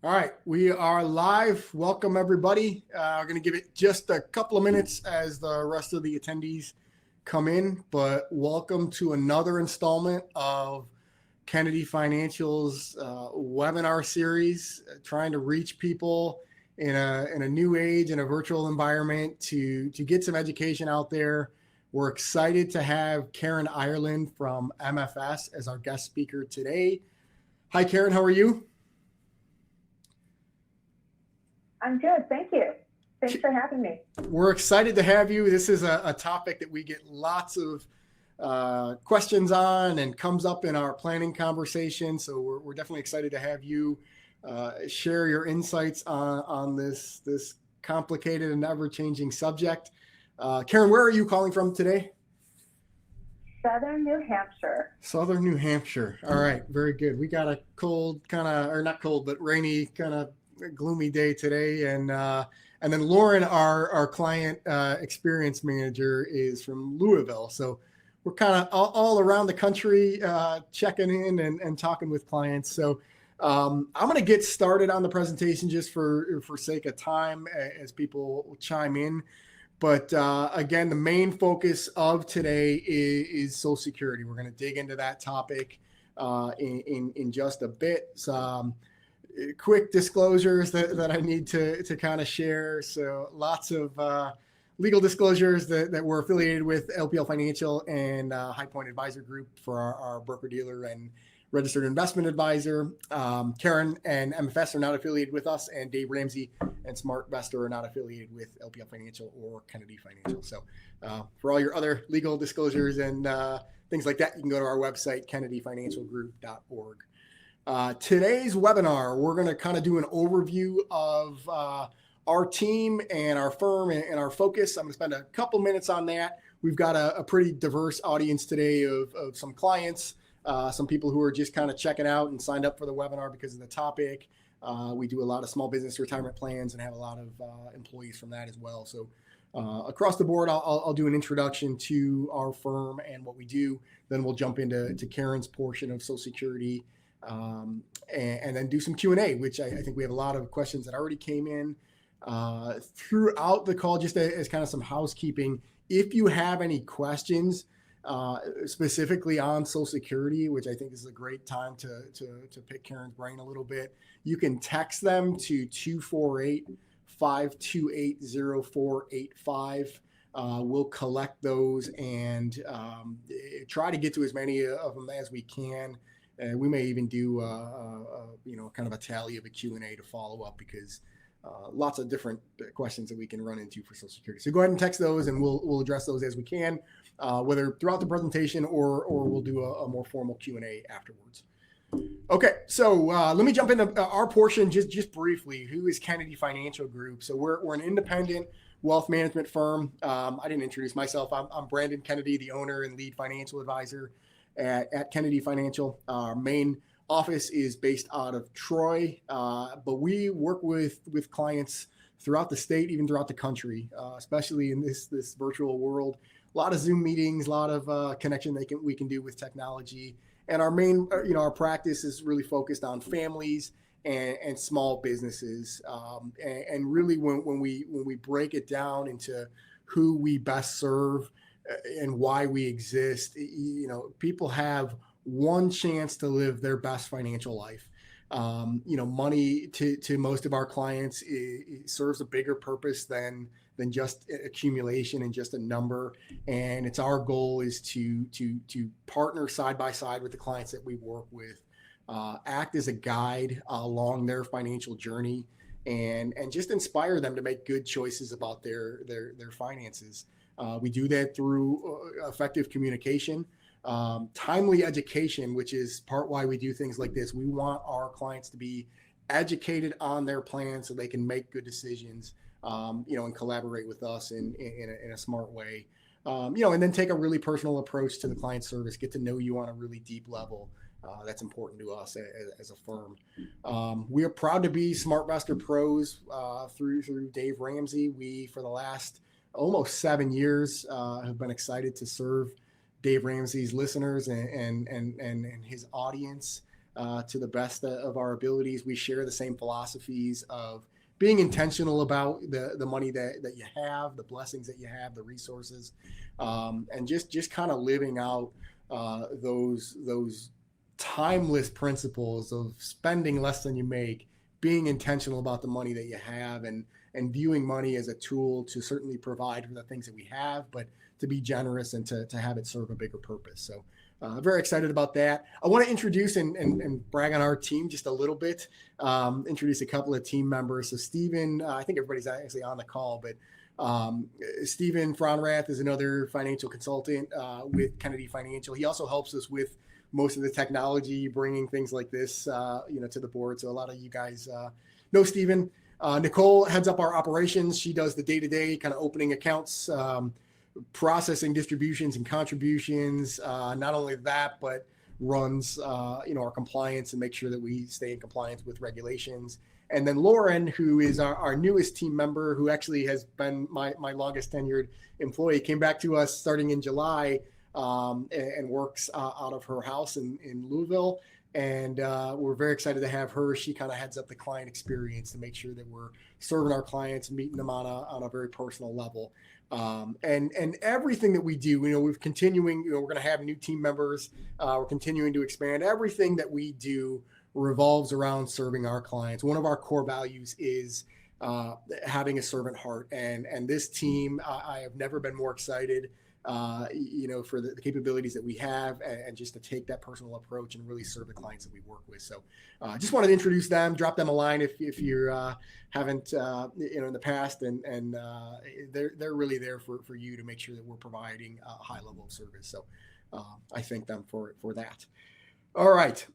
All right, we are live. Welcome, everybody. We're going to give it just a couple of minutes as the rest of the attendees come in, but welcome to another installment of Kennedy Financial's webinar series, trying to reach people in a new age, in a virtual environment to get some education out there. We're excited to have Karen Ireland from MFS as our guest speaker today. Hi, Karen. How are you? I'm good, thank you. Thanks for having me. We're excited to have you. This is a topic that we get lots of questions on and comes up in our planning conversation. So we're definitely excited to have you share your insights on this complicated and ever-changing subject. Karen, where are you calling from today? Southern New Hampshire. Southern New Hampshire. All right, very good. We got a cold, or not cold, but rainy, kind of gloomy day today, and then Lauren, our client experience manager, is from Louisville. So we're kind of all around the country checking in and talking with clients. So I'm going to get started on the presentation just for sake of time as people chime in. But again, the main focus of today is Social Security. We're going to dig into that topic in just a bit. So, quick disclosures that I need to kind of share. So lots of legal disclosures that we're affiliated with LPL Financial and High Point Advisor Group for our broker-dealer and registered investment advisor. Karen and MFS are not affiliated with us, and Dave Ramsey and SmartVestor are not affiliated with LPL Financial or Kennedy Financial. So for all your other legal disclosures and things like that, you can go to our website, kennedyfinancialgroup.org. Today's webinar, we're going to kind of do an overview of our team and our firm and our focus. I'm going to spend a couple minutes on that. We've got a pretty diverse audience today of some clients, some people who are just kind of checking out and signed up for the webinar because of the topic. We do a lot of small business retirement plans and have a lot of employees from that as well. So across the board, I'll do an introduction to our firm and what we do. Then we'll jump into Karen's portion of Social Security. And then do some Q&A, which I think we have a lot of questions that already came in throughout the call, just as kind of some housekeeping. If you have any questions specifically on Social Security, which I think is a great time to pick Karen's brain a little bit, you can text them to 248-528-0485. We'll collect those and try to get to as many of them as we can. We may even do, kind of a tally of a Q&A to follow up because lots of different questions that we can run into for Social Security. So go ahead and text those, and we'll address those as we can, whether throughout the presentation or we'll do a more formal Q&A afterwards. Okay, so let me jump into our portion just briefly. Who is Kennedy Financial Group? So we're an independent wealth management firm. I didn't introduce myself. I'm Brandon Kennedy, the owner and lead financial advisor at Kennedy Financial. Our main office is based out of Troy, but we work with clients throughout the state, even throughout the country, especially in this virtual world. A lot of Zoom meetings, a lot of connection we can do with technology. And our main, our practice is really focused on families and small businesses. And really, when we break it down into who we best serve and why we exist, people have one chance to live their best financial life. Money to most of our clients it serves a bigger purpose than just accumulation and just a number. And it's our goal is to partner side by side with the clients that we work with, act as a guide along their financial journey, and just inspire them to make good choices about their finances. We do that through effective communication, timely education, which is part why we do things like this. We want our clients to be educated on their plan so they can make good decisions, and collaborate with us in a smart way, and then take a really personal approach to the client service, get to know you on a really deep level. That's important to us as a firm. We are proud to be SmartVestor Pros through Dave Ramsey. We, for the last almost 7 years, have been excited to serve Dave Ramsey's listeners and his audience. to the best of our abilities. We share the same philosophies of being intentional about the money that you have, the blessings that you have, the resources, and just kind of living out those timeless principles of spending less than you make, being intentional about the money that you have, and viewing money as a tool to certainly provide for the things that we have, but to be generous and to have it serve a bigger purpose. So very excited about that. I want to introduce and brag on our team just a little bit, introduce a couple of team members. So Stephen, I think everybody's actually on the call, but Stephen Fronrath is another financial consultant with Kennedy Financial. He also helps us with most of the technology, bringing things like this, to the board. So a lot of you guys know Stephen. Nicole heads up our operations. She does the day-to-day kind of opening accounts, processing distributions and contributions. Not only that, but runs our compliance and make sure that we stay in compliance with regulations. And then Lauren, who is our newest team member, who actually has been my longest tenured employee, came back to us starting in July and works out of her house in Louisville. And we're very excited to have her. She kind of heads up the client experience to make sure that we're serving our clients, meeting them on a very personal level. And everything that we do, we're continuing, we're going to have new team members. We're continuing to expand. Everything that we do revolves around serving our clients. One of our core values is having a servant heart. And this team, I have never been more excited, for the capabilities that we have and just to take that personal approach and really serve the clients that we work with. So just wanted to introduce them, drop them a line if you haven't, in the past, and they're really there for you to make sure that we're providing a high level of service. So I thank them for that. All right.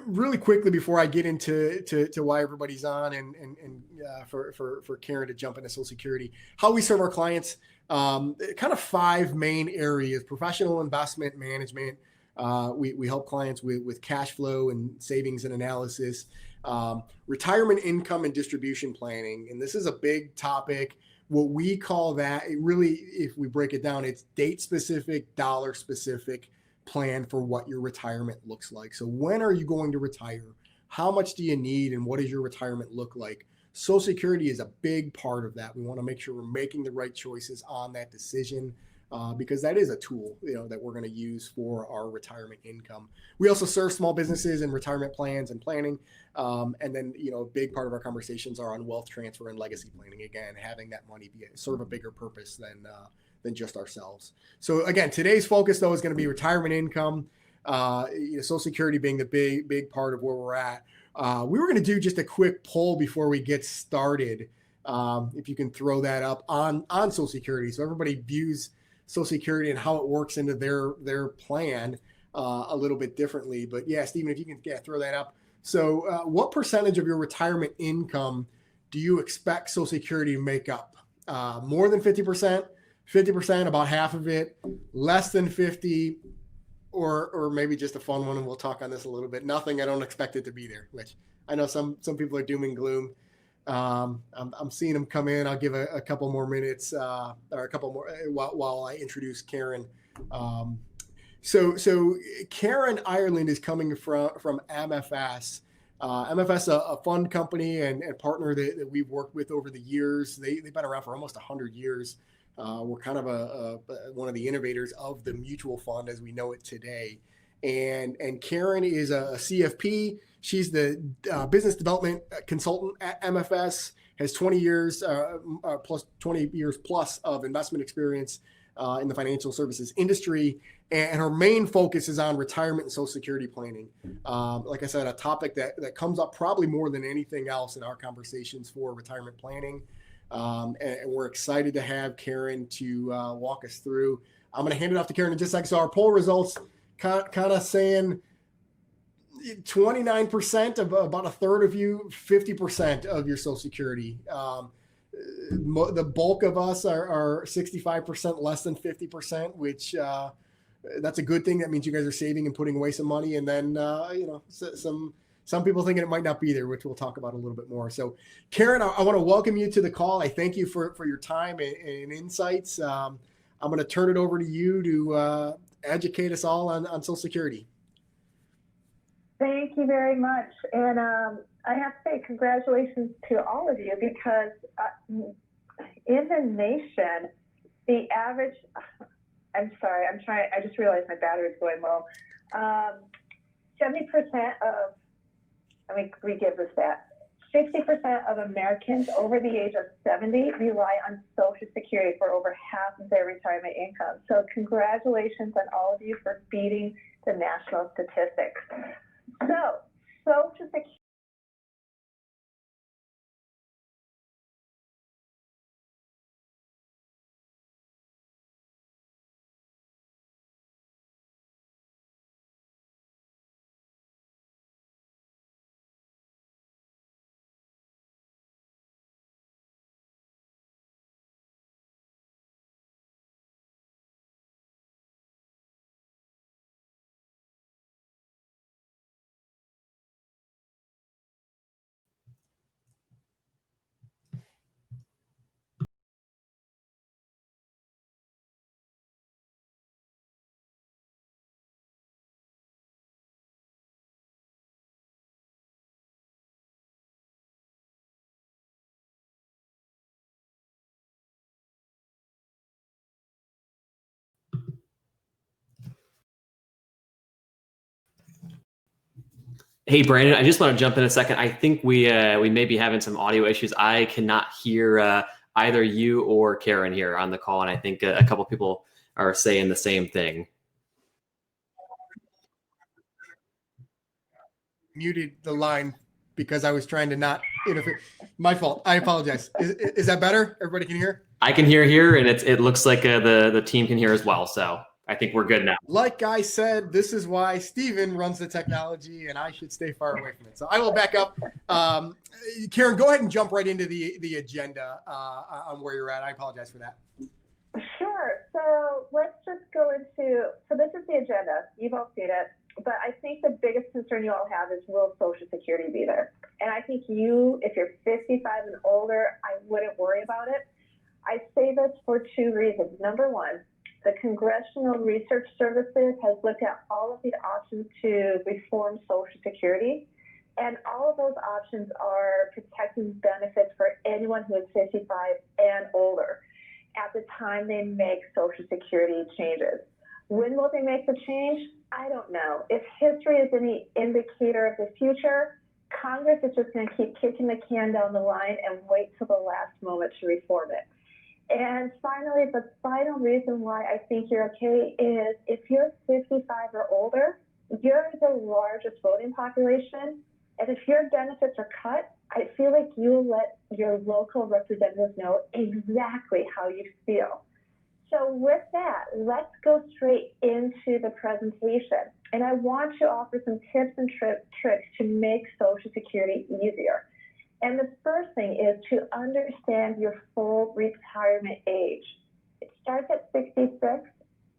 Really quickly before I get into why everybody's on and for Karen to jump into Social Security, how we serve our clients, kind of 5 main areas: professional investment management. We help clients with cash flow and savings and analysis, retirement income and distribution planning. And this is a big topic. What we call that, it really, if we break it down, it's date specific, dollar specific plan for what your retirement looks like. So when are you going to retire? How much do you need? And what does your retirement look like? Social Security is a big part of that. We want to make sure we're making the right choices on that decision because that is a tool, that we're going to use for our retirement income. We also serve small businesses and retirement plans and planning. And then, a big part of our conversations are on wealth transfer and legacy planning. Again, having that money serve a bigger purpose than just ourselves. So again, today's focus though is going to be retirement income, Social Security being the big part of where we're at. We were going to do just a quick poll before we get started. If you can throw that up on Social Security, so everybody views Social Security and how it works into their plan a little bit differently. But yeah, Stephen, if you can throw that up. So what percentage of your retirement income do you expect Social Security to make up? More than 50%? 50%, about half of it, less than 50, or maybe just a fun one, and we'll talk on this a little bit. Nothing, I don't expect it to be there, which I know some people are doom and gloom. I'm seeing them come in. I'll give a couple more minutes or a couple more while I introduce Karen. So Karen Ireland is coming from MFS. MFS, a fund company and partner that we've worked with over the years. They've been around for almost 100 years. We're kind of one of the innovators of the mutual fund as we know it today. And Karen is a CFP. She's the business development consultant at MFS, has 20 years plus 20 years plus of investment experience in the financial services industry. And her main focus is on retirement and Social Security planning. Like I said, a topic that comes up probably more than anything else in our conversations for retirement planning. And we're excited to have Karen to walk us through. I'm going to hand it off to Karen in just a second. So our poll results kind of saying 29% of about a third of you, 50% of your Social Security. The bulk of us are 65% less than 50%, which that's a good thing. That means you guys are saving and putting away some money. And then, some people thinking it might not be there, which we'll talk about a little bit more. So Karen, I want to welcome you to the call. I thank you for your time and insights. I'm going to turn it over to you to educate us all on Social Security. Thank you very much. And I have to say congratulations to all of you because in the nation, the average, I just realized my battery's going low. 70% of, let me re-give this stat. 60% of Americans over the age of 70 rely on Social Security for over half of their retirement income. So congratulations on all of you for beating the national statistics. So Social Security. Hey, Brandon, I just want to jump in a second. I think we may be having some audio issues. I cannot hear either you or Karen here on the call, and I think a couple people are saying the same thing. Muted the line because I was trying to not interfere. My fault. I apologize. Is that better? Everybody can hear? I can hear here, and it looks like the team can hear as well. So I think we're good now. Like I said, this is why Steven runs the technology, and I should stay far away from it. So I will back up. Karen, go ahead and jump right into the agenda on where you're at. I apologize for that. Sure. So let's just go into, so this is the agenda. You've all seen it. But I think the biggest concern you all have is, will Social Security be there? And I think if you're 55 and older, I wouldn't worry about it. I say this for two reasons. Number one, the Congressional Research Services has looked at all of the options to reform Social Security. And all of those options are protecting benefits for anyone who is 55 and older at the time they make Social Security changes. When will they make the change? I don't know. If history is any indicator of the future, Congress is just going to keep kicking the can down the line and wait till the last moment to reform it. And finally, the final reason why I think you're okay is if you're 55 or older, you're the largest voting population. And if your benefits are cut, I feel like you'll let your local representatives know exactly how you feel. So with that, let's go straight into the presentation. And I want to offer some tips and tricks to make Social Security easier. And the first thing is to understand your full retirement age. It starts at 66.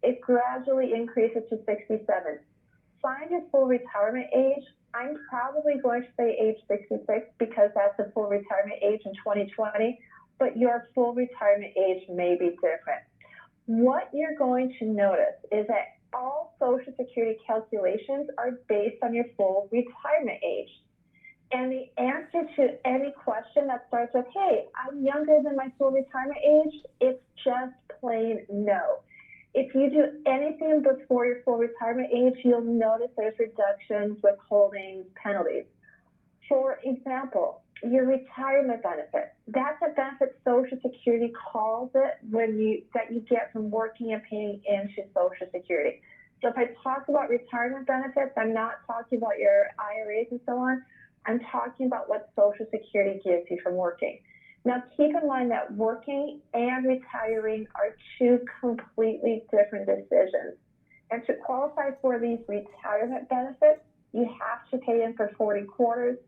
It gradually increases to 67. Find your full retirement age. I'm probably going to say age 66 because that's the full retirement age in 2020, but your full retirement age may be different. What you're going to notice is that all Social Security calculations are based on your full retirement age. And the answer to any question that starts with, hey, I'm younger than my full retirement age, it's just plain no. If you do anything before your full retirement age, you'll notice there's reductions, withholdings, penalties. For example, your retirement benefit. That's a benefit Social Security calls it that you get from working and paying into Social Security. So if I talk about retirement benefits, I'm not talking about your IRAs and so on. I'm talking about what Social Security gives you from working. Now, keep in mind that working and retiring are two completely different decisions. And to qualify for these retirement benefits, you have to pay in for 40 quarters,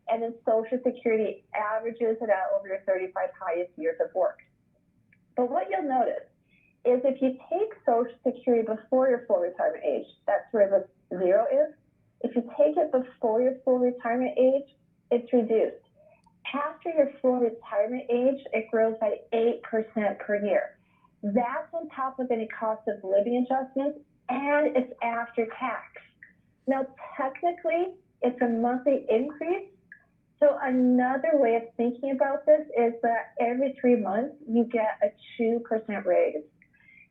and then Social Security averages it out over your 35 highest years of work. But what you'll notice is if you take Social Security before your full retirement age, that's where the zero is. If you take it before your full retirement age, it's reduced. After your full retirement age, it grows by 8% per year. That's on top of any cost of living adjustments, and it's after tax. Now, technically, it's a monthly increase. So another way of thinking about this is that every 3 months you get a 2% raise.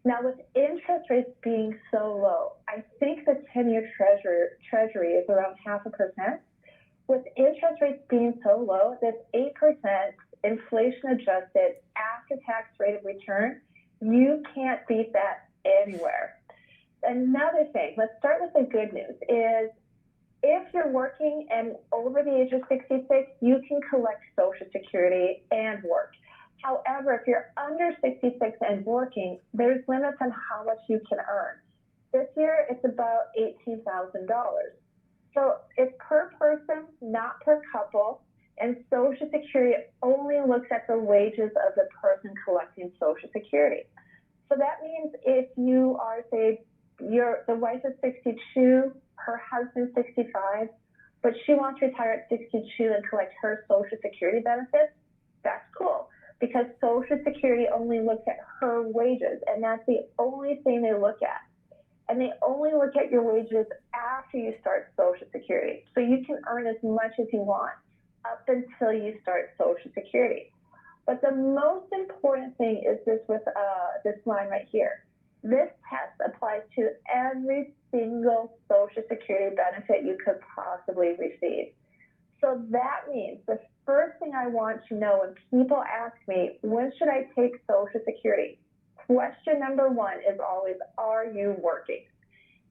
Now, with interest rates being so low, I think the 10-year treasury is around 0.5%. With interest rates being so low, this 8% inflation adjusted after-tax rate of return, you can't beat that anywhere. Another thing, let's start with the good news, is if you're working and over the age of 66, you can collect Social Security and work. However, if you're under 66 and working, there's limits on how much you can earn. This year, it's about $18,000. So it's per person, not per couple, and Social Security only looks at the wages of the person collecting Social Security. So that means if you are, say, the wife is 62, her husband's 65, but she wants to retire at 62 and collect her Social Security benefits, that's cool, because Social Security only looks at her wages, and that's the only thing they look at. And they only look at your wages after you start Social Security. So you can earn as much as you want up until you start Social Security. But the most important thing is this with this line right here. This test applies to every single Social Security benefit you could possibly receive. So that means the first thing I want to know when people ask me, when should I take Social Security? Question number one is always, are you working?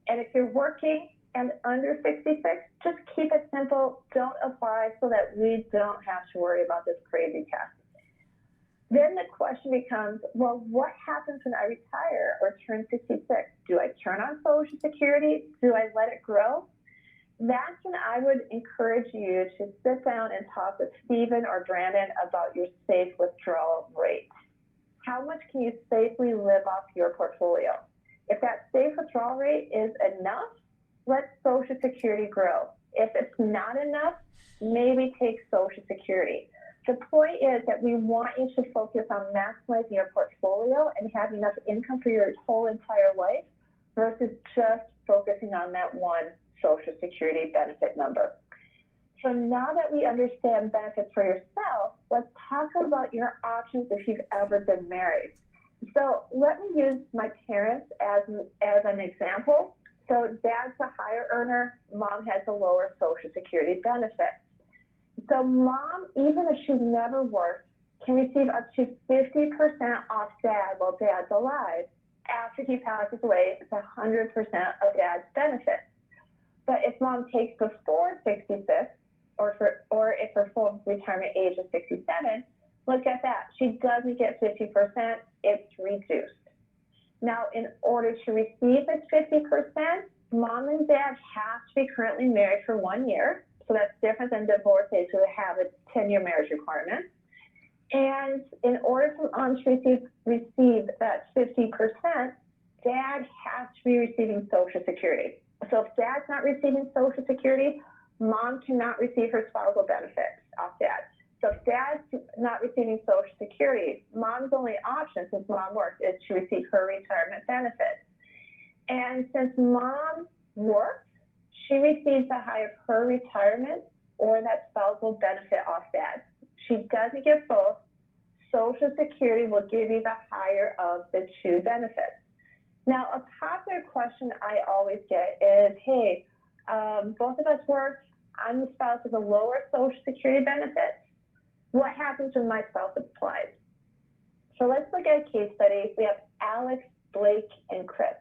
And if you're working and under 66, just keep it simple. Don't apply so that we don't have to worry about this crazy test. Then the question becomes, well, what happens when I retire or turn 66? Do I turn on Social Security? Do I let it grow? That's when I would encourage you to sit down and talk with Stephen or Brandon about your safe withdrawal rate. How much can you safely live off your portfolio? If that safe withdrawal rate is enough, let Social Security grow. If it's not enough, maybe take Social Security. The point is that we want you to focus on maximizing your portfolio and have enough income for your whole entire life versus just focusing on that one Social Security benefit number. So now that we understand benefits for yourself, let's talk about your options if you've ever been married. So let me use my parents as an example. So dad's a higher earner, mom has a lower Social Security benefit. So mom, even if she's never worked, can receive up to 50% off dad while dad's alive. After he passes away, it's 100% of dad's benefits. But if mom takes before 66, or if her full retirement age is 67, look at that. She doesn't get 50%, it's reduced. Now, in order to receive this 50%, mom and dad have to be currently married for 1 year. So that's different than divorcees who have a 10-year marriage requirement. And in order for mom to receive that 50%, dad has to be receiving Social Security. So if dad's not receiving Social Security, mom cannot receive her spousal benefits off dad. So if dad's not receiving Social Security, mom's only option, since mom works, is to receive her retirement benefits. And since mom works, she receives the high of her retirement or that spousal benefit off dad. She doesn't get both. Social Security will give you the higher of the two benefits. Now, a popular question I always get is, hey, both of us work, I'm the spouse with a lower Social Security benefit. What happens when my spouse applies? So let's look at a case study. We have Alex, Blake, and Chris.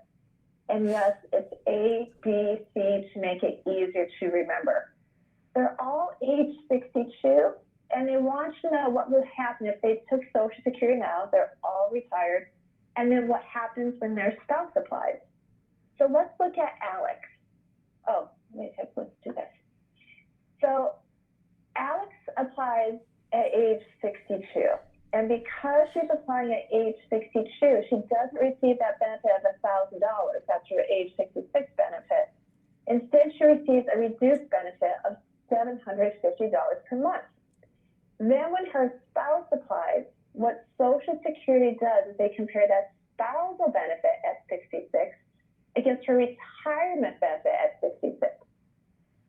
And yes, it's A, B, C to make it easier to remember. They're all age 62, and they want to know what would happen if they took Social Security now, they're all retired, and then what happens when their spouse applies. So let's look at Alex. Oh, let's do this. So Alex applies at age 62. And because she's applying at age 62, she doesn't receive that benefit of $1,000. That's her age 66 benefit. Instead, she receives a reduced benefit of $750 per month. Then when her spouse applies, what Social Security does is they compare that spousal benefit at 66 against her retirement benefit at 66.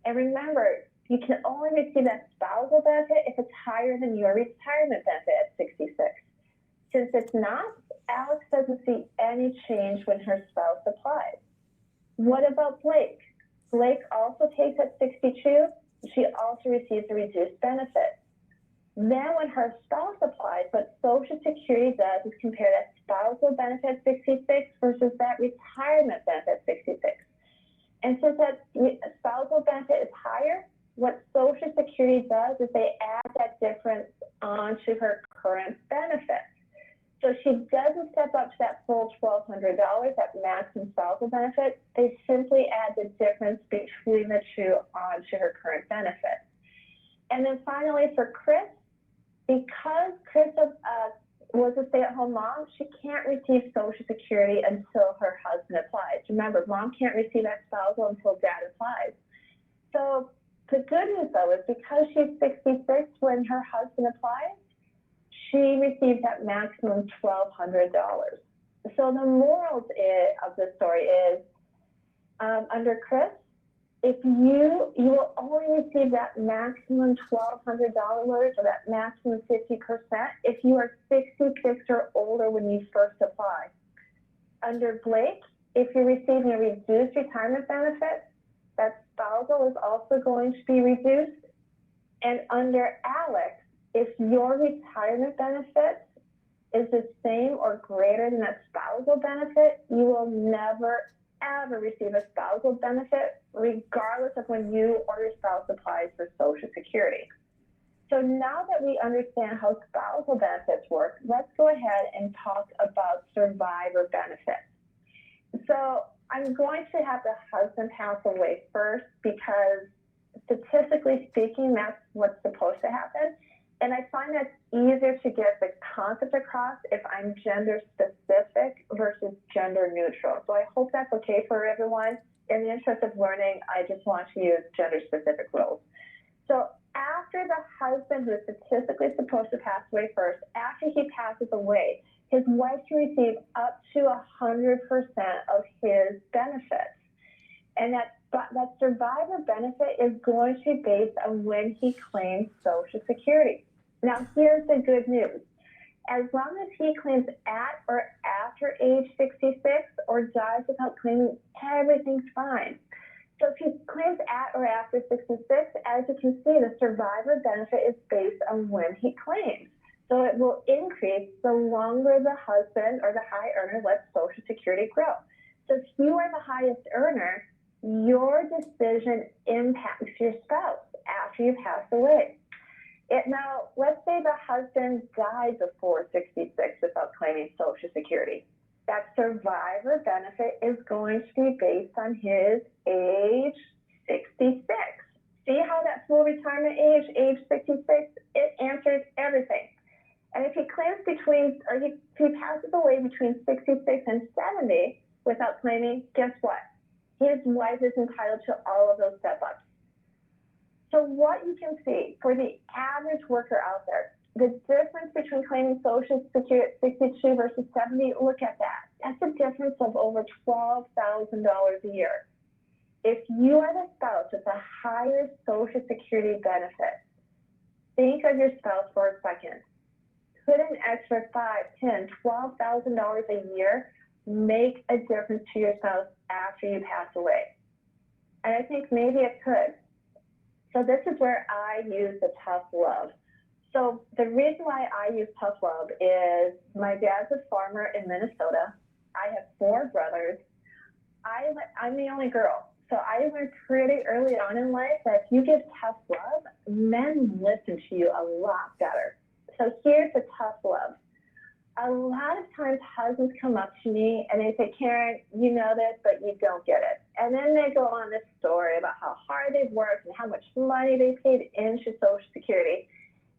And remember, you can only receive that spousal benefit if it's higher than your retirement benefit at 66. Since it's not, Alex doesn't see any change when her spouse applies. What about Blake? Blake also takes at 62. She also receives a reduced benefit. Then when her spouse applies, what Social Security does is compare that spousal benefit at 66 versus that retirement benefit at 66. And since that spousal benefit is higher, what Social Security does is they add that difference onto her current benefit. So she doesn't step up to that full $1,200, that maximum spousal benefit. They simply add the difference between the two onto her current benefit. And then finally for Chris, because Chris was a stay-at-home mom, she can't receive Social Security until her husband applies. Remember, mom can't receive that spousal until dad applies. So the good news, though, is because she's 66 when her husband applies, she receives that maximum $1,200. So the morals of the story is, under Chris, if you will only receive that maximum $1,200 or that maximum 50% if you are 66 or older when you first apply. Under Blake, if you're receiving a reduced retirement benefit, that spousal is also going to be reduced. And under Alex, if your retirement benefit is the same or greater than that spousal benefit, you will never, ever receive a spousal benefit, regardless of when you or your spouse applies for Social Security. So now that we understand how spousal benefits work, let's go ahead and talk about survivor benefits. So I'm going to have the husband pass away first because statistically speaking, that's what's supposed to happen. And I find that easier to get the concept across if I'm gender specific versus gender neutral. So I hope that's okay for everyone. In the interest of learning, I just want to use gender specific rules. So after the husband who is statistically supposed to pass away first, after he passes away, his wife can receive up to 100% of his benefits. And that survivor benefit is going to be based on when he claims Social Security. Now, here's the good news. As long as he claims at or after age 66 or dies without claiming, everything's fine. So if he claims at or after 66, as you can see, the survivor benefit is based on when he claims. So it will increase the longer the husband or the high earner lets Social Security grow. So if you are the highest earner, your decision impacts your spouse after you pass away. Now, let's say the husband died before 66 without claiming Social Security. That survivor benefit is going to be based on his age 66. See how that full retirement age 66, it answers everything. And if he claims if he passes away between 66 and 70 without claiming, guess what? His wife is entitled to all of those step-ups. So what you can see for the average worker out there, the difference between claiming Social Security at 62 versus 70, look at that. That's a difference of over $12,000 a year. If you are the spouse with a higher Social Security benefit, think of your spouse for a second. Could an extra $5,000, $10,000, $12,000 a year make a difference to your spouse after you pass away? And I think maybe it could. So this is where I use the tough love. So the reason why I use tough love is my dad's a farmer in Minnesota. I have 4 brothers. I'm the only girl. So I learned pretty early on in life that if you give tough love, men listen to you a lot better. So here's the tough love. A lot of times husbands come up to me and they say, Karen, you know this, but you don't get it. And then they go on this story about how hard they've worked and how much money they paid into Social Security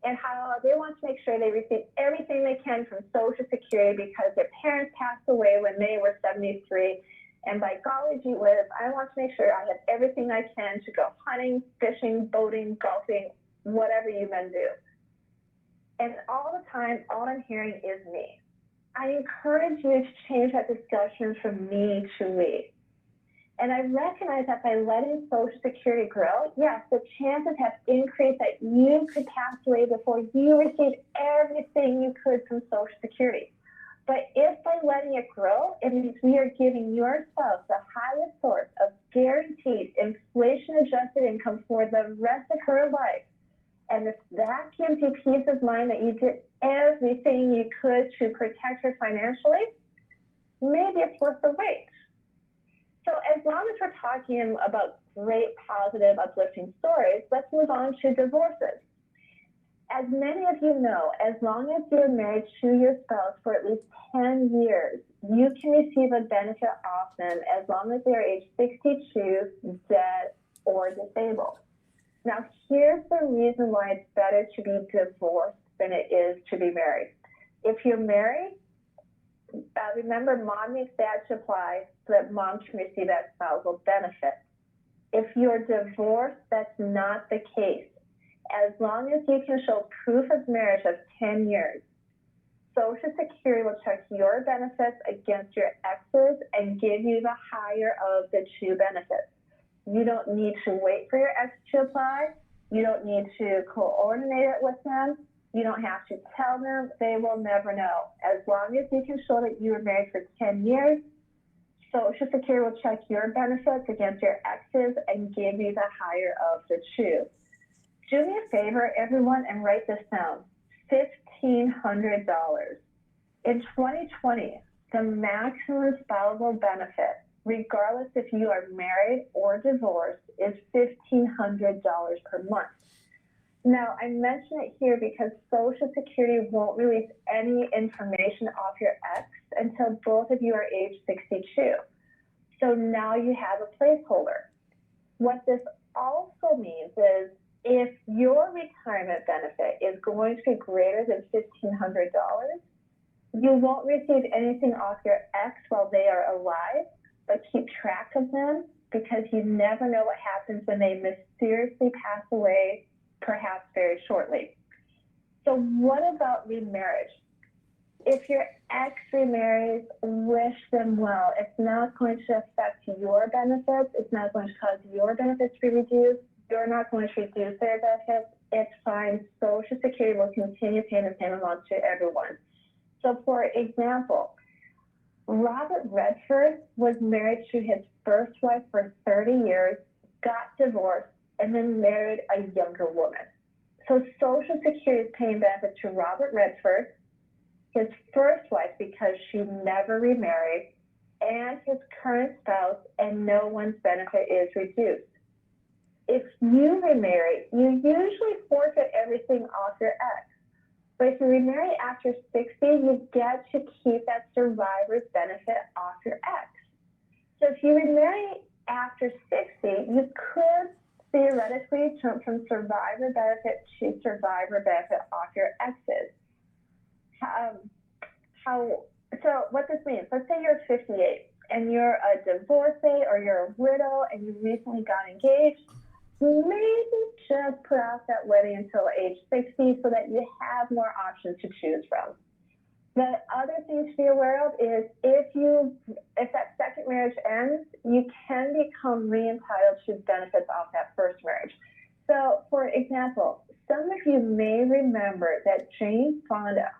and how they want to make sure they receive everything they can from Social Security because their parents passed away when they were 73. And by golly gee whiz, I want to make sure I have everything I can to go hunting, fishing, boating, golfing, whatever you men do. And all the time, all I'm hearing is me. I encourage you to change that discussion from me to we. And I recognize that by letting Social Security grow, yes, the chances have increased that you could pass away before you received everything you could from Social Security. But if by letting it grow, it means we are giving your spouse the highest source of guaranteed inflation-adjusted income for the rest of her life. And if that gives you peace of mind that you did everything you could to protect her financially, maybe it's worth the wait. So as long as we're talking about great, positive, uplifting stories, let's move on to divorces. As many of you know, as long as you're married to your spouse for at least 10 years, you can receive a benefit off them as long as they are age 62, dead, or disabled. Now, here's the reason why it's better to be divorced than it is to be married. If you're married, remember, mom makes dad to apply so that mom can receive that spousal benefit. If you're divorced, that's not the case. As long as you can show proof of marriage of 10 years, Social Security will check your benefits against your ex's and give you the higher of the two benefits. You don't need to wait for your ex to apply. You don't need to coordinate it with them. You don't have to tell them. They will never know. As long as you can show that you were married for 10 years, Social Security will check your benefits against your ex's and give you the higher of the two. Do me a favor, everyone, and write this down. $1,500. In 2020, the maximum spousal benefit, regardless if you are married or divorced, is $1,500 per month. Now, I mention it here because Social Security won't release any information off your ex until both of you are age 62. So now you have a placeholder. What this also means is if your retirement benefit is going to be greater than $1,500, you won't receive anything off your ex while they are alive, but keep track of them because you never know what happens when they mysteriously pass away, perhaps very shortly. So what about remarriage? If your ex remarries, wish them well. It's not going to affect your benefits. It's not going to cause your benefits to be reduced. You're not going to reduce their benefits. It's fine. Social Security will continue paying the same amount to everyone. So for example, Robert Redford was married to his first wife for 30 years, got divorced, and then married a younger woman. So Social Security is paying benefits to Robert Redford, his first wife because she never remarried, and his current spouse, and no one's benefit is reduced. If you remarry, you usually forfeit everything off your ex. But if you remarry after 60, you get to keep that survivor's benefit off your ex. So if you remarry after 60, you could theoretically jump from survivor benefit to survivor benefit off your exes. So what this means, let's say you're 58 and you're a divorcee or you're a widow and you recently got engaged, maybe just put off that wedding until age 60 so that you have more options to choose from. The other thing to be aware of is if that second marriage ends, you can become re-entitled to benefits off that first marriage. So for example, some of you may remember that Jane Fonda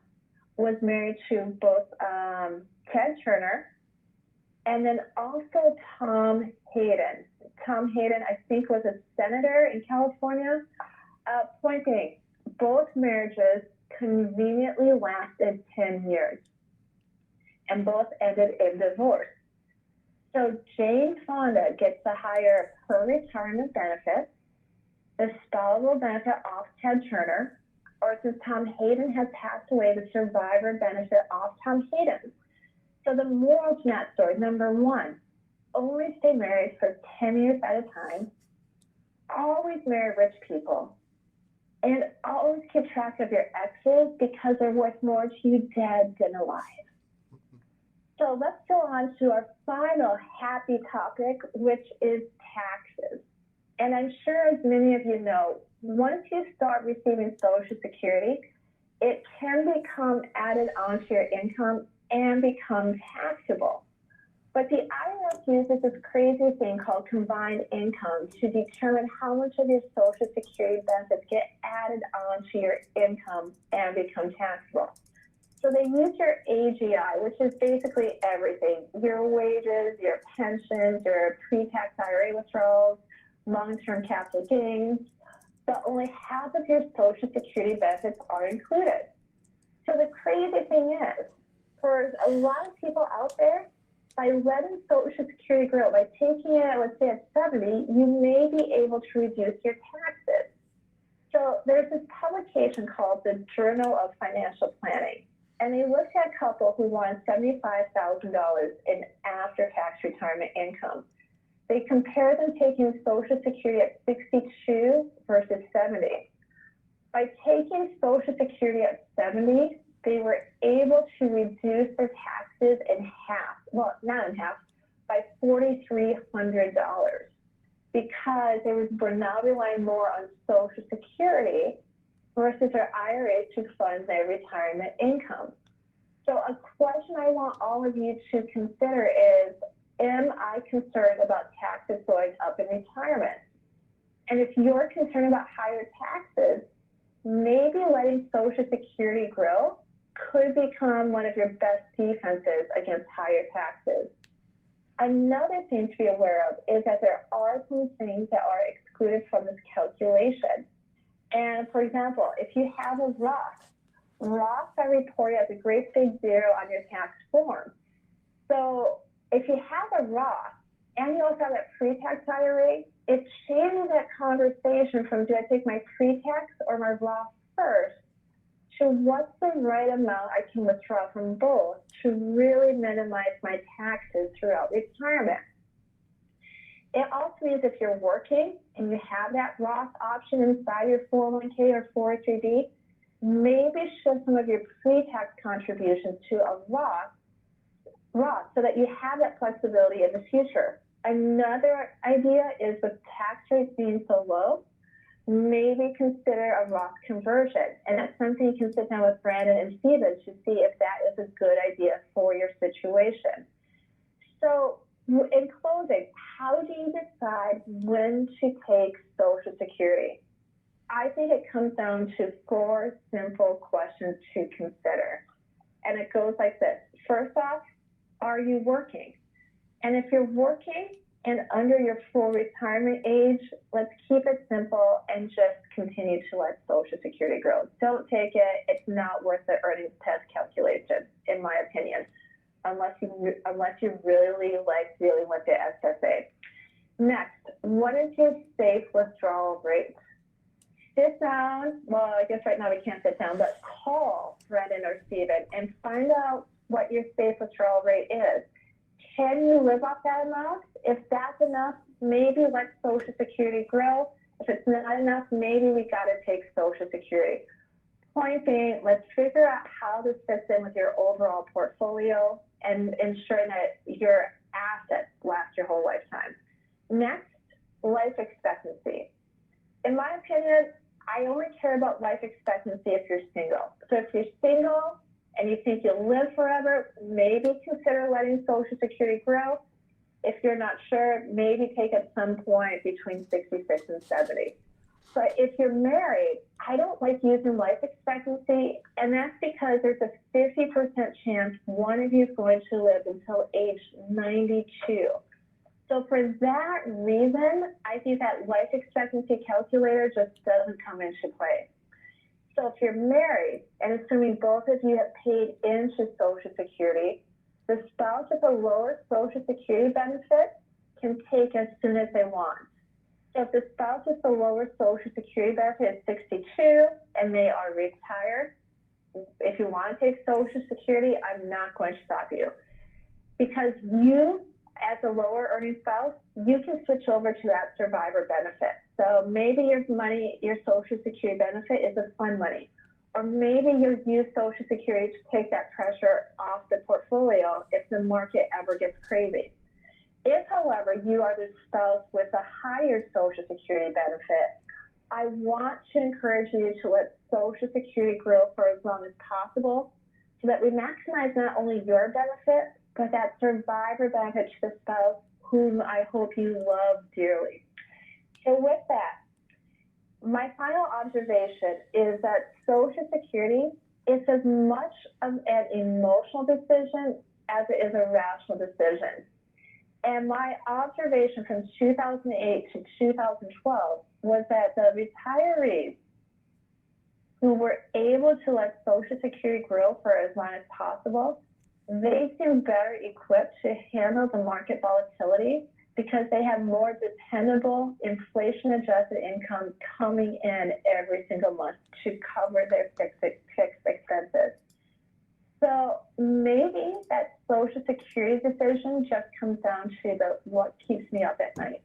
was married to both Ted Turner and then also Tom Hayden. Tom Hayden, I think, was a senator in California. Point being, both marriages conveniently lasted 10 years and both ended in divorce. So Jane Fonda gets the higher of her retirement benefit, the spousal benefit off Ted Turner, or since Tom Hayden has passed away, the survivor benefit off Tom Hayden. So the moral to that story, number one, only stay married for 10 years at a time, always marry rich people, and always keep track of your exes because they're worth more to you dead than alive. So let's go on to our final happy topic, which is taxes. And I'm sure as many of you know, once you start receiving Social Security, it can become added onto your income and become taxable. But the IRS uses this crazy thing called combined income to determine how much of your Social Security benefits get added onto your income and become taxable. So they use your AGI, which is basically everything: your wages, your pensions, your pre-tax IRA withdrawals, long-term capital gains, but only half of your Social Security benefits are included. So the crazy thing is, for a lot of people out there, by letting Social Security grow, by taking it, let's say at 70, you may be able to reduce your taxes. So there's this publication called the Journal of Financial Planning, and they looked at a couple who wanted $75,000 in after-tax retirement income. They compared them taking Social Security at 62 versus 70. By taking Social Security at 70, they were able to reduce their taxes in half, well, not in half, by $4,300 because they were now relying more on Social Security versus their IRAs to fund their retirement income. So a question I want all of you to consider is, am I concerned about taxes going up in retirement? And if you're concerned about higher taxes, maybe letting Social Security grow could become one of your best defenses against higher taxes. Another thing to be aware of is that there are some things that are excluded from this calculation. And for example, if you have a Roth are reported as a great big zero on your tax form. So if you have a Roth and you also have that pre-tax IRA, it changes that conversation from, do I take my pre-tax or my Roth first, to what's the right amount I can withdraw from both to really minimize my taxes throughout retirement. It also means if you're working and you have that Roth option inside your 401k or 403b, maybe shift some of your pre-tax contributions to a Roth so that you have that flexibility in the future. Another idea is, with tax rates being so low, maybe consider a Roth conversion. And that's something you can sit down with Brandon and Steven to see if that is a good idea for your situation. So in closing, how do you decide when to take Social Security? I think it comes down to 4 simple questions to consider. And it goes like this. First off, are you working? And if you're working and under your full retirement age, let's keep it simple and just continue to let Social Security grow. Don't take it. It's not worth the earnings test calculation, in my opinion, unless you really like dealing with the SSA. Next, what is your safe withdrawal rate? Sit down, well, I guess right now we can't sit down, but call Brendan or Steven and find out what your safe withdrawal rate is. Can you live off that amount? If that's enough, maybe let Social Security grow. If it's not enough, maybe we got to take Social Security. Point being, let's figure out how this fits in with your overall portfolio and ensuring that your assets last your whole lifetime. Next, life expectancy. In my opinion, I only care about life expectancy if you're single. So if you're single and you think you'll live forever, maybe consider letting Social Security grow. If you're not sure, maybe take at some point between 66 and 70. But if you're married, I don't like using life expectancy, and that's because there's a 50% chance one of you is going to live until age 92. So for that reason, I think that life expectancy calculator just doesn't come into play. So if you're married, and assuming both of you have paid into Social Security, the spouse with a lower Social Security benefit can take as soon as they want. So if the spouse with the lower Social Security benefit is 62 and they are retired, if you want to take Social Security, I'm not going to stop you. Because you, as a lower earning spouse, you can switch over to that survivor benefit. So maybe your Social Security benefit is a fund money, or maybe you use Social Security to take that pressure off the portfolio if the market ever gets crazy. If, however, you are the spouse with a higher Social Security benefit, I want to encourage you to let Social Security grow for as long as possible so that we maximize not only your benefit, but that survivor benefit to the spouse whom I hope you love dearly. So with that, my final observation is that Social Security is as much of an emotional decision as it is a rational decision. And my observation from 2008 to 2012 was that the retirees who were able to let Social Security grow for as long as possible, they seem better equipped to handle the market volatility because they have more dependable inflation-adjusted income coming in every single month to cover their fixed expenses. So maybe that Social Security decision just comes down to what keeps me up at night.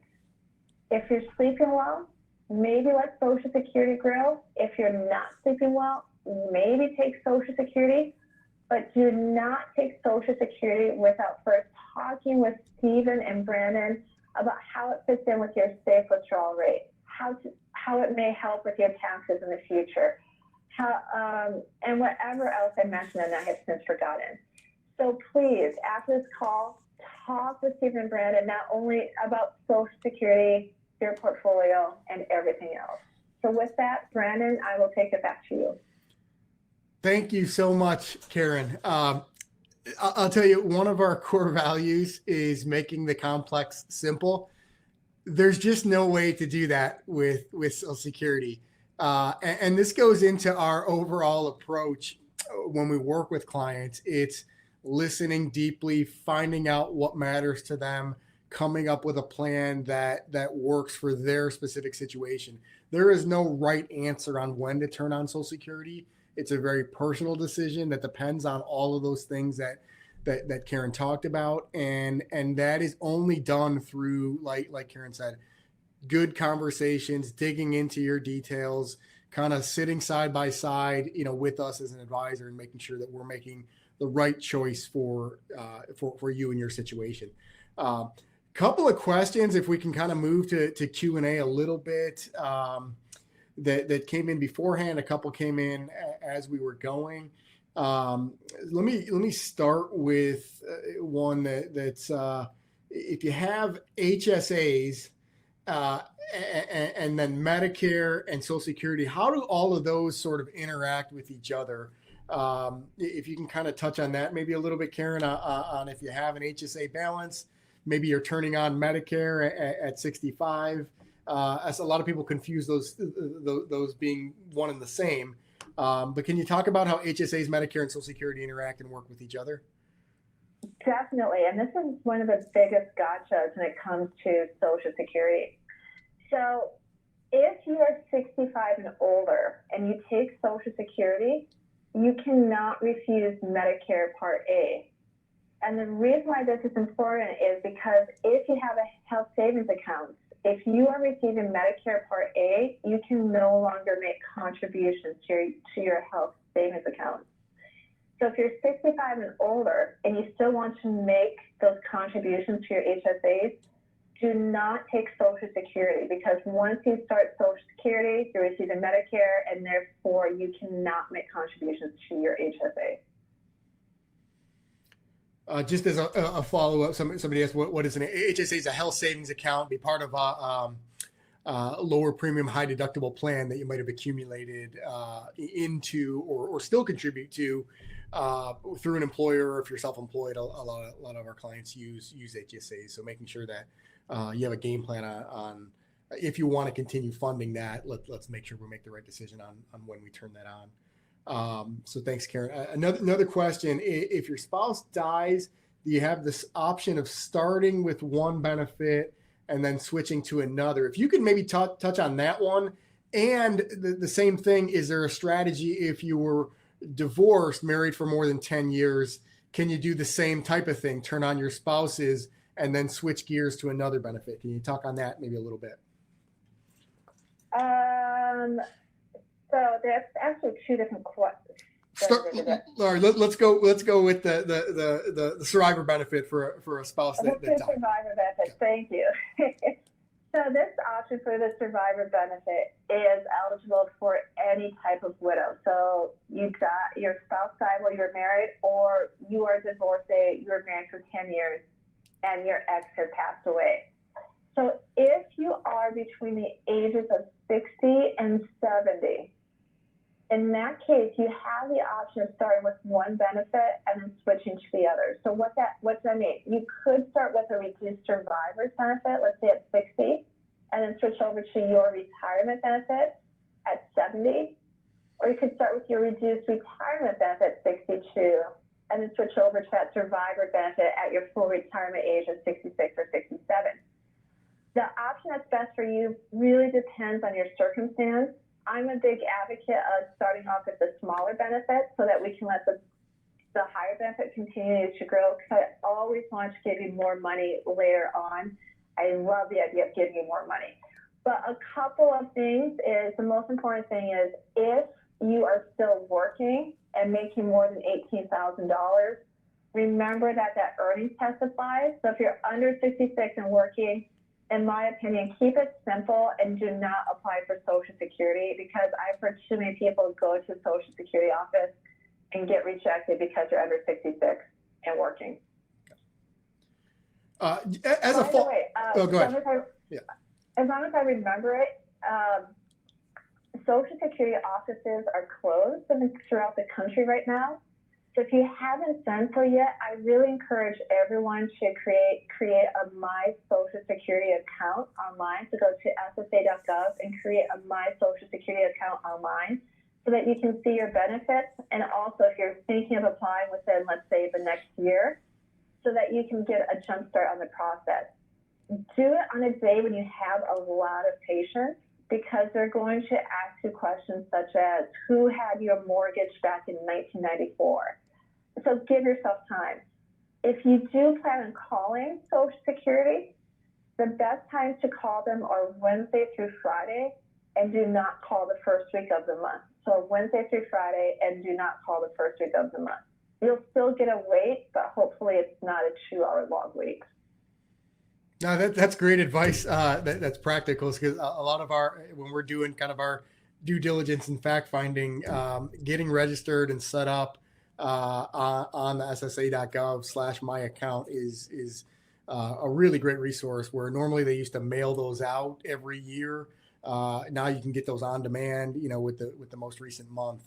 If you're sleeping well, maybe let Social Security grow. If you're not sleeping well, maybe take Social Security, but do not take Social Security without first talking with Stephen and Brandon about how it fits in with your safe withdrawal rate, how it may help with your taxes in the future, and whatever else I mentioned and I have since forgotten. So please, after this call, talk with Stephen and Brandon not only about Social Security, your portfolio, and everything else. So with that, Brandon, I will take it back to you. Thank you so much, Karen. I'll tell you, one of our core values is making the complex simple. There's just no way to do that with Social Security. And this goes into our overall approach when we work with clients. It's listening deeply, finding out what matters to them, coming up with a plan that works for their specific situation. There is no right answer on when to turn on Social Security. It's a very personal decision that depends on all of those things that Karen talked about. And that is only done through, like Karen said, good conversations, digging into your details, kind of sitting side by side, with us as an advisor and making sure that we're making the right choice for you and your situation. Couple of questions, if we can kind of move to Q&A a little bit, that came in beforehand. A couple came in as we were going. Let me start with one that's if you have HSAs and then Medicare and Social Security, how do all of those sort of interact with each other? If you can kind of touch on that maybe a little bit, Karen, on if you have an HSA balance, maybe you're turning on Medicare at 65. As a lot of people confuse those being one and the same. But can you talk about how HSAs, Medicare, and Social Security interact and work with each other? Definitely. And this is one of the biggest gotchas when it comes to Social Security. So if you are 65 and older and you take Social Security, you cannot refuse Medicare Part A. And the reason why this is important is because if you have a health savings account, if you are receiving Medicare Part A, you can no longer make contributions to your health savings account. So if you're 65 and older and you still want to make those contributions to your HSAs, do not take Social Security, because once you start Social Security, you're receiving Medicare, and therefore you cannot make contributions to your HSA. Just as a follow-up, somebody asked, what is an HSA? Is a health savings account, be part of a lower premium, high deductible plan that you might have accumulated into or still contribute to through an employer, or if you're self-employed. A lot of our clients use HSAs. So making sure that you have a game plan on if you want to continue funding that, let's make sure we make the right decision on when we turn that on. So thanks, Karen. Another question: if your spouse dies, do you have this option of starting with one benefit and then switching to another? If you could maybe touch on that one. And the same thing, is there a strategy if you were divorced, married for more than 10 years? Can you do the same type of thing, turn on your spouses and then switch gears to another benefit? Can you talk on that maybe a little bit? So there's actually two different questions. All right, let's go with the survivor benefit for a spouse that died. Survivor benefit. Thank you. So this option for the survivor benefit is eligible for any type of widow. So you got your spouse died while you were married, or you are divorcee, you were married for 10 years, and your ex has passed away. So if you are between the ages of 60 and 70, in that case, you have the option of starting with one benefit and then switching to the other. So what does that mean? You could start with a reduced survivor's benefit, let's say at 60, and then switch over to your retirement benefit at 70. Or you could start with your reduced retirement benefit at 62, and then switch over to that survivor benefit at your full retirement age of 66 or 67. The option that's best for you really depends on your circumstance. I'm a big advocate of starting off with the smaller benefit so that we can let the higher benefit continue to grow, because I always want to give you more money later on. I love the idea of giving you more money. But a couple of things is, the most important thing is, if you are still working and making more than $18,000, remember that earnings test applies. So if you're under 66 and working, in my opinion, keep it simple and do not apply for Social Security, because I've heard too many people go to the Social Security office and get rejected because they're under 66 and working. As By a the way, oh, go ahead. As long as I remember it, Social Security offices are closed throughout the country right now. So if you haven't done so yet, I really encourage everyone to create a My Social Security account online. So go to ssa.gov and create a My Social Security account online so that you can see your benefits. And also, if you're thinking of applying within, let's say, the next year, so that you can get a jump start on the process. Do it on a day when you have a lot of patience, because they're going to ask you questions such as, who had your mortgage back in 1994? So give yourself time. If you do plan on calling Social Security, the best times to call them are Wednesday through Friday, and do not call the first week of the month. So Wednesday through Friday, and do not call the first week of the month. You'll still get a wait, but hopefully it's not a 2-hour long wait. No, that's great advice. That's practical, because a lot of when we're doing kind of our due diligence and fact finding, getting registered and set up on the ssa.gov/my account is a really great resource, where normally they used to mail those out every year. Now you can get those on demand, with the most recent month,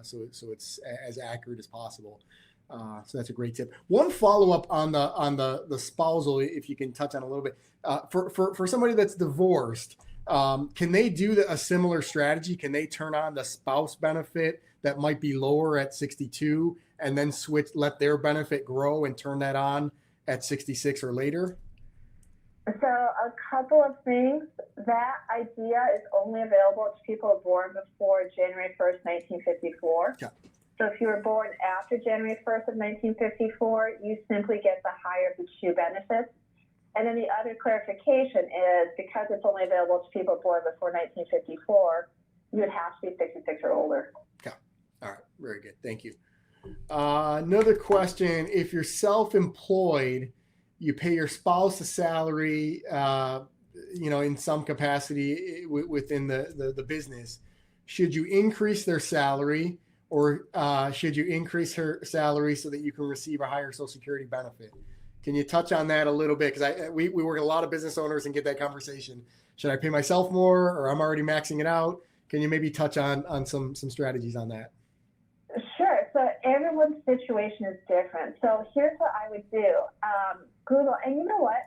so it's as accurate as possible. So that's a great tip. One follow up on the spousal, if you can touch on a little bit, for somebody that's divorced, can they do a similar strategy? Can they turn on the spouse benefit that might be lower at 62, and then let their benefit grow and turn that on at 66 or later? So a couple of things. That idea is only available to people born before January 1st, 1954. Yeah. So if you were born after January 1st of 1954, you simply get the higher of the two benefits. And then the other clarification is, because it's only available to people born before 1954, you would have to be 66 or older. Yeah. All right. Very good. Thank you. Another question: if you're self-employed, you pay your spouse a salary, in some capacity within the business. Should you increase their salary, or should you increase her salary so that you can receive a higher Social Security benefit? Can you touch on that a little bit? Because we work with a lot of business owners and get that conversation. Should I pay myself more, or I'm already maxing it out? Can you maybe touch on some strategies on that? Sure. So everyone's situation is different. So here's what I would do. Google, and you know what?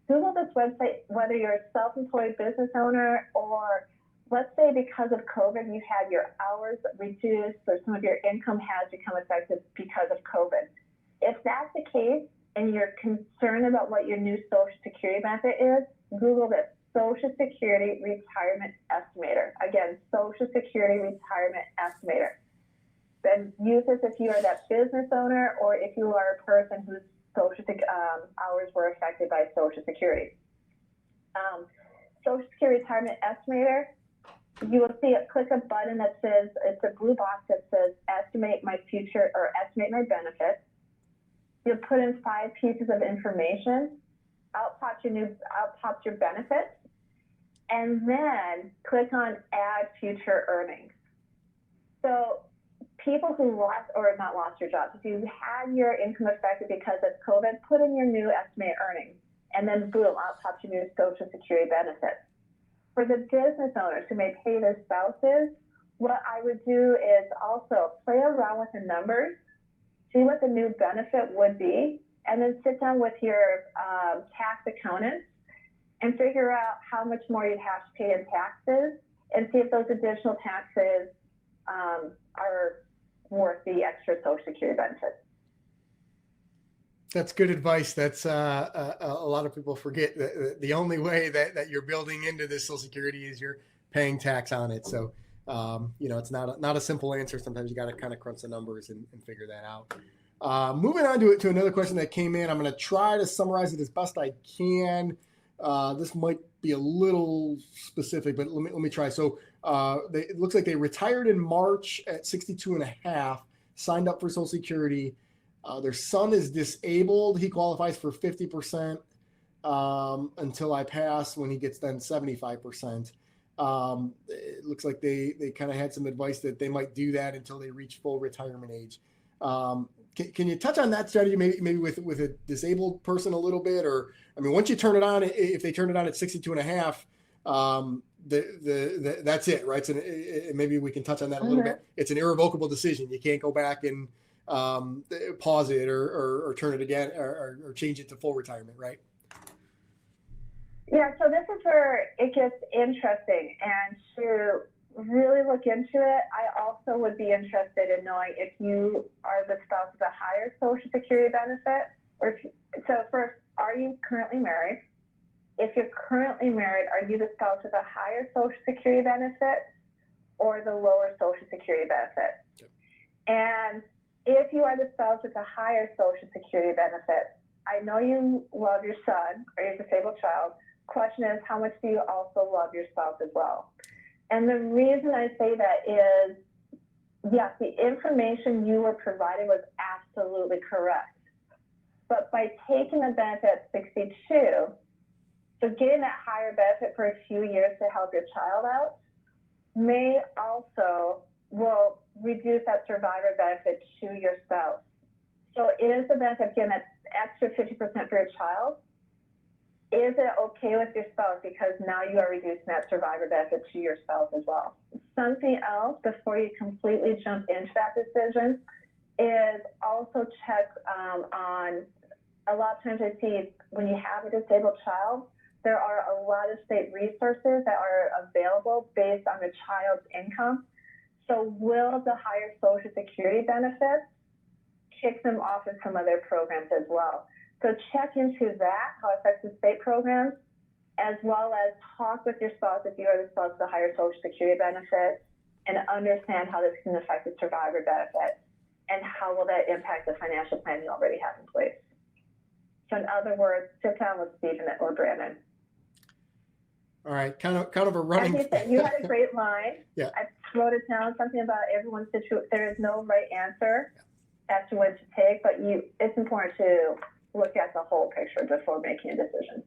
Google this website, whether you're a self-employed business owner, or let's say because of COVID, you had your hours reduced, or some of your income has become affected because of COVID. If that's the case, and you're concerned about what your new Social Security benefit is, Google this: Social Security Retirement Estimator. Again, Social Security Retirement Estimator. Then use this if you are that business owner, or if you are a person whose hours were affected by Social Security. Social Security Retirement Estimator, you will see it, click a button that says, it's a blue box that says estimate my future, or estimate my benefits. You'll put in 5 pieces of information, out pops your benefits, and then click on add future earnings. So people who lost or not lost your jobs, if you had your income affected because of COVID, put in your new estimated earnings, and then boom, out pops your new Social Security benefits. For the business owners who may pay their spouses, what I would do is also play around with the numbers, see what the new benefit would be, and then sit down with your tax accountant and figure out how much more you'd have to pay in taxes and see if those additional taxes are worth the extra Social Security benefits. That's good advice. That's a lot of people forget that the only way that you're building into this Social Security is you're paying tax on it. So, it's not a simple answer. Sometimes you got to kind of crunch the numbers and figure that out. Moving on to another question that came in. I'm going to try to summarize it as best I can. This might be a little specific, but let me try. So it looks like they retired in March at 62 and a half, signed up for Social Security. Their son is disabled. He qualifies for 50% until I pass, when he gets then 75%. It looks like they kind of had some advice that they might do that until they reach full retirement age. Can you touch on that strategy, maybe with a disabled person a little bit? Or, I mean, once you turn it on, if they turn it on at 62 and a half, that's it, right? So maybe we can touch on that a little bit. It's an irrevocable decision. You can't go back and pause it or turn it again or change it to full retirement, right? Yeah, so this is where it gets interesting, and to really look into it, I also would be interested in knowing if you are the spouse of a higher Social Security benefit, so first, are you currently married? If you're currently married, are you the spouse of a higher Social Security benefit or the lower Social Security benefit? Okay. And if you are the spouse with a higher Social Security benefit, I know you love your son or your disabled child. Question is, how much do you also love your spouse as well? And the reason I say that is, yes, the information you were provided was absolutely correct. But by taking the benefit at 62, so getting that higher benefit for a few years to help your child out may also will reduce that survivor benefit to your spouse. So is the benefit getting that extra 50% for your child? Is it okay with your spouse because now you are reducing that survivor benefit to your spouse as well? Something else before you completely jump into that decision is also check on, a lot of times I see when you have a disabled child, there are a lot of state resources that are available based on the child's income. So will the higher Social Security benefits kick them off in some other programs as well? So check into that, how it affects the state programs, as well as talk with your spouse if you are the spouse of the higher Social Security benefit, and understand how this can affect the survivor benefit and how will that impact the financial plan you already have in place. So in other words, sit down with Stephen or Brandon. All right, kind of a running. As you said, you had a great line. Yeah. I wrote it down, something about everyone's situation. There is no right answer as to what to take, but it's important to look at the whole picture before making a decision.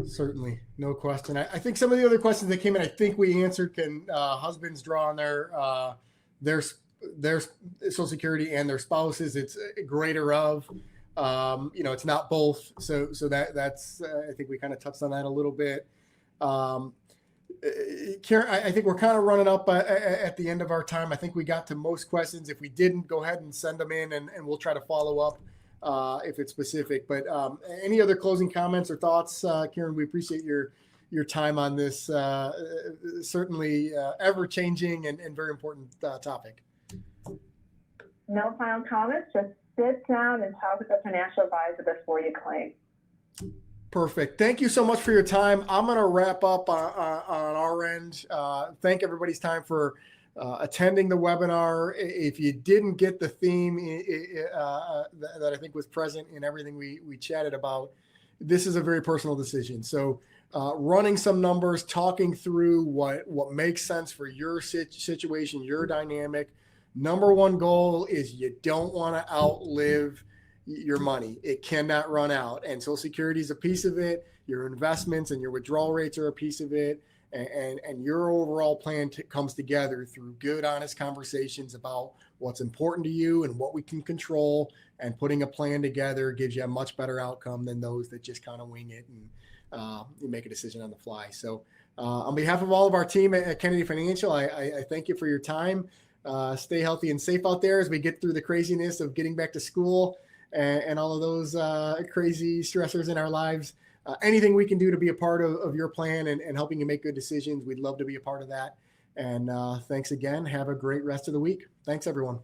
Certainly, no question. I think some of the other questions that came in, I think we answered. Can husbands draw on their Social Security and their spouses? It's greater of. It's not both. So that's I think we kind of touched on that a little bit. Karen, I think we're kind of running up at the end of our time. I think we got to most questions. If we didn't, go ahead and send them in, and we'll try to follow up if it's specific. But any other closing comments or thoughts, Karen? We appreciate your time on this certainly ever-changing and very important topic. No final comments. Just sit down and talk with a financial advisor before you claim. Perfect. Thank you so much for your time. I'm going to wrap up on our end. Thank everybody's time for attending the webinar. If you didn't get the theme that I think was present in everything we chatted about, this is a very personal decision. So running some numbers, talking through what makes sense for your situation, your dynamic. Number one goal is you don't want to outlive your money. It cannot run out. And Social Security is a piece of it. Your investments and your withdrawal rates are a piece of it. and your overall plan comes together through good, honest conversations about what's important to you and what we can control, and putting a plan together gives you a much better outcome than those that just kind of wing it and you make a decision on the fly. So on behalf of all of our team at Kennedy Financial, I thank you for your time. Stay healthy and safe out there as we get through the craziness of getting back to school and all of those crazy stressors in our lives. Anything we can do to be a part of your plan and helping you make good decisions, we'd love to be a part of that. And thanks again. Have a great rest of the week. Thanks, everyone.